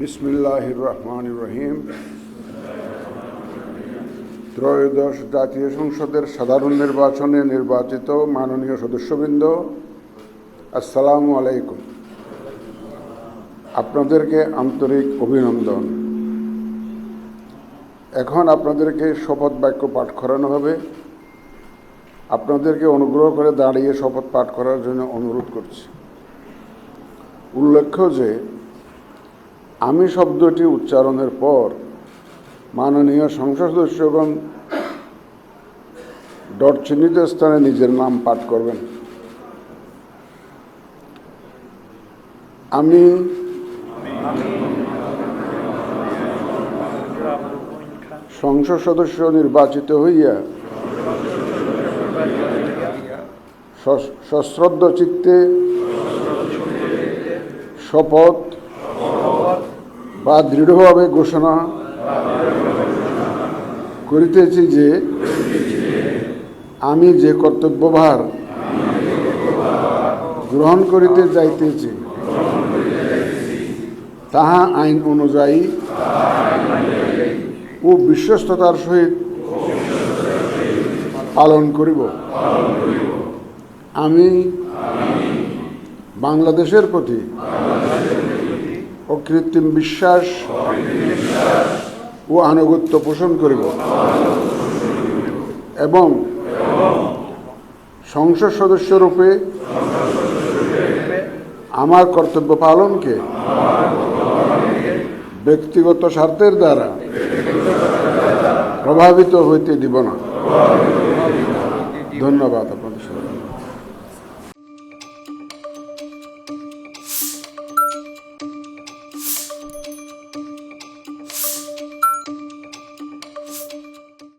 বিসমিল্লাহির রহমানির রহিম। ত্রয়োদশ জাতীয় সংসদের সাধারণ নির্বাচনে নির্বাচিত মাননীয় সদস্যবৃন্দ, আসসালামু আলাইকুম। আপনাদেরকে আন্তরিক অভিনন্দন। এখন আপনাদেরকে শপথ বাক্য পাঠ করানো হবে। আপনাদেরকে অনুগ্রহ করে দাঁড়িয়ে শপথ পাঠ করার জন্য অনুরোধ করছি। উল্লেখ্য যে আমি শব্দটি উচ্চারণের পর মাননীয় সংসদ সদস্যগণ ডট চিহ্নিত স্থানে নিজের নাম পাঠ করবেন। আমি সংসদ সদস্য নির্বাচিত হইয়া সশ্রদ্ধ চিত্তে শপথ বা দৃঢ়ভাবে ঘোষণা করিতেছি যে আমি যে কর্তব্যভার গ্রহণ করিতে যাইতেছি তাহা আইন অনুযায়ী ও বিশ্বস্ততার সহিত পালন করিব। আমি বাংলাদেশের প্রতি অকৃত্রিম বিশ্বাস ও আনুগত্য পোষণ করিব এবং সংসদ সদস্যরূপে আমার কর্তব্য পালনকে ব্যক্তিগত স্বার্থের দ্বারা প্রভাবিত হইতে দিব না। ধন্যবাদ।